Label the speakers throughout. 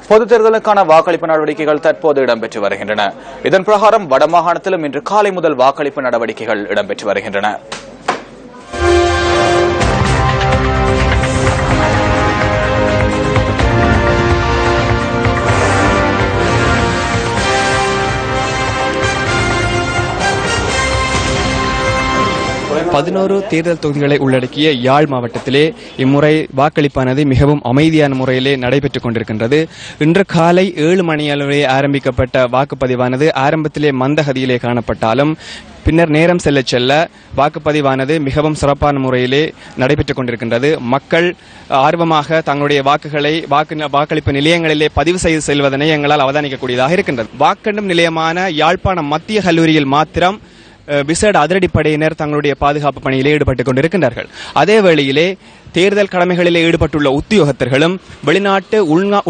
Speaker 1: பொதுத் தேர்தலுக்கான வாக்களிப்பு நடவடிக்கைகள் தற்போது இடம்பெற்று வருகின்றன. இதன் பிரகாரம் வடமாகாணத்திலும் இன்று காலை முதல் வாக்களிப்பு நடவடிக்கைகள் இடம்பெற்று வருகின்றன.
Speaker 2: பதினோரு தேர்தல் தொகுதிகளை உள்ளடக்கிய யாழ் மாவட்டத்திலே இம்முறை வாக்களிப்பானது மிகவும் அமைதியான முறையிலே நடைபெற்றுக் கொண்டிருக்கின்றது. இன்று காலை 7 மணியளவிலே ஆரம்பிக்கப்பட்ட வாக்குப்பதிவானது ஆரம்பத்திலே மந்தகதியிலே காணப்பட்டாலும் பின்னர் நேரம் செல்ல செல்ல வாக்குப்பதிவானது மிகவும் சிறப்பான முறையிலே நடைபெற்றுக் கொண்டிருக்கின்றது. மக்கள் ஆர்வமாக தங்களுடைய வாக்குகளை வாக்களிப்பு நிலையங்களிலே பதிவு செய்து செல்வதனை எங்களால் அவதானிக்கக்கூடியதாக இருக்கின்றது. வாக்கெண்ணும் நிலையமான யாழ்ப்பாணம் மத்திய கல்லூரியில் மாத்திரம் விசேட அதிரடிப்படையினர் தங்களுடைய பாதுகாப்பு பணியிலே ஈடுபட்டுக் கொண்டிருக்கின்றார்கள். அதே வேளையிலே தேர்தல் கடமைகளிலே ஈடுபட்டுள்ள உத்தியோகத்தர்களும் வெளிநாட்டு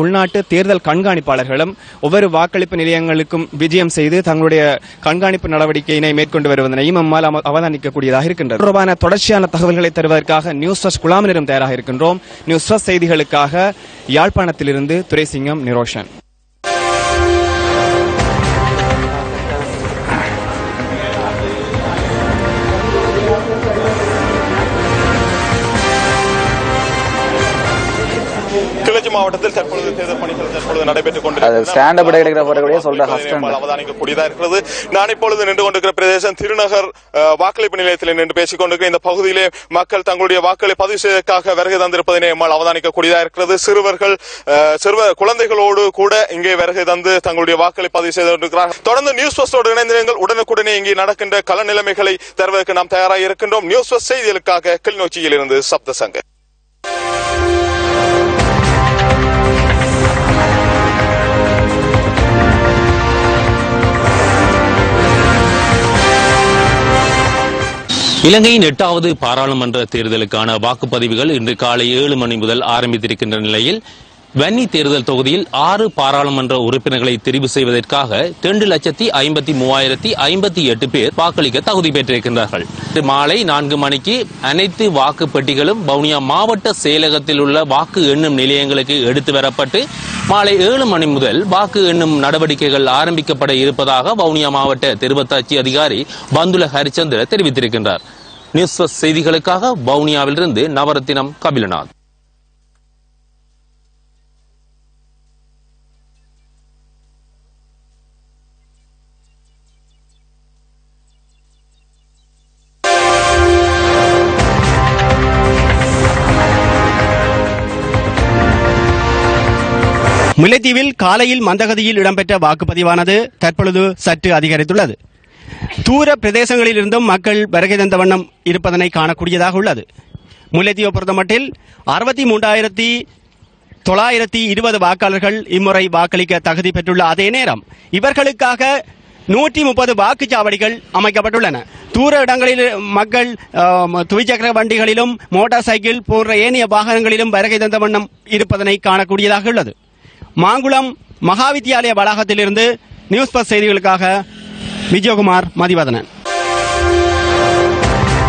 Speaker 2: உள்நாட்டு தேர்தல் கண்காணிப்பாளர்களும் ஒவ்வொரு வாக்களிப்பு நிலையங்களுக்கும் விஜயம் செய்து தங்களுடைய கண்காணிப்பு நடவடிக்கையினை மேற்கொண்டு வருவதனையும் நம்மால் அவதானிக்கக்கூடியதாக இருக்கின்றது. தொடர்பான தொடர்ச்சியான தகவல்களை தருவதற்காக நியூஸ் ஃபர்ஸ்ட் குழாமினரும் தயாராக இருக்கின்றோம். நியூஸ் ஃபர்ஸ்ட் செய்திகளுக்காக யாழ்ப்பாணத்திலிருந்து துரைசிங்கம் நிரோஷன்.
Speaker 3: மாவட்டத்தில் தற்பொழுது தேர்தல் பணிகள் நடைபெற்றுக் கொண்டிருக்கிறது. நான் இப்பொழுது நின்று கொண்டிருக்கிற பிரதேசம் திருநகர் வாக்களிப்பு நிலையத்தில் நின்று பேசிக் கொண்டிருக்கிற இந்த பகுதியிலே மக்கள் தங்களுடைய வாக்களை பதிவு செய்வதற்காக வருகை தந்திருப்பதனை நம்மால் அவதானிக்கக்கூடியதாக இருக்கிறது. சிறுவர் குழந்தைகளோடு கூட இங்கே வருகை தந்து தங்களுடைய வாக்களை பதிவு செய்து கொண்டிருக்கிறார்கள். தொடர்ந்து நியூஸ் ஃபர்ஸ்டோடு இணைந்திருங்கள். உடனுக்குடனே இங்கே நடக்கின்ற கள நிலைமைகளை தருவதற்கு நாம் தயாராக இருக்கின்றோம். நியூஸ் ஃபர்ஸ்ட் செய்திகளுக்காக கிளிநொச்சியில் இருந்து சப்தசங்க.
Speaker 4: இலங்கையின் 8வது பாராளுமன்ற தேர்தலுக்கான வாக்குப்பதிவுகள் இன்று காலை 7 மணி முதல் ஆரம்பித்திருக்கின்ற நிலையில் வன்னி தேர்தல் தொகுதியில் 6 பாராளுமன்ற உறுப்பினர்களை தெரிவு செய்வதற்காக 2,53,058 பேர் வாக்களிக்க தகுதி பெற்றிருக்கின்றார்கள். மாலை 4 மணிக்கு அனைத்து வாக்குப்பெட்டிகளும் வவுனியா மாவட்ட செயலகத்தில் உள்ள வாக்கு எண்ணும் நிலையங்களுக்கு எடுத்து வரப்பட்டு மாலை 7 மணி முதல் வாக்கு எண்ணும் நடவடிக்கைகள் ஆரம்பிக்கப்பட இருப்பதாக வவுனியா மாவட்ட தெரிவத்தாட்சி அதிகாரி பந்துல ஹரிச்சந்திர தெரிவித்திருக்கின்றார். நியூஸ் ஃபர்ஸ்ட் செய்திகளுக்காக வவுனியாவிலிருந்து நவரத்தினம் கபிலநாத்.
Speaker 5: முல்லைத்தீவில் காலையில் மந்தகதியில் இடம்பெற்ற வாக்குப்பதிவானது தற்பொழுது சற்று அதிகரித்துள்ளது. தூர பிரதேசங்களில் இருந்தும் மக்கள் வருகை தந்த வண்ணம் இருப்பதனை காணக்கூடியதாக உள்ளது. முல்லைத்தீவை பொறுத்தமட்டில் 63,920 வாக்காளர்கள் இம்முறை வாக்களிக்க தகுதி பெற்றுள்ள அதே நேரம் இவர்களுக்காக 130 வாக்குச்சாவடிகள் அமைக்கப்பட்டுள்ளன. தூர இடங்களில் மக்கள் துவிச்சக்கர வண்டிகளிலும் மோட்டார் சைக்கிள் போன்ற ஏனைய வாகனங்களிலும் வருகை தந்த வண்ணம் இருப்பதனை காணக்கூடியதாக உள்ளது. மாங்குளம் மகாவித்தியாலய வளாகத்திலிருந்து நியூஸ் பஸ் செய்திகளுக்காக விஜயகுமார் மதிவதனன்.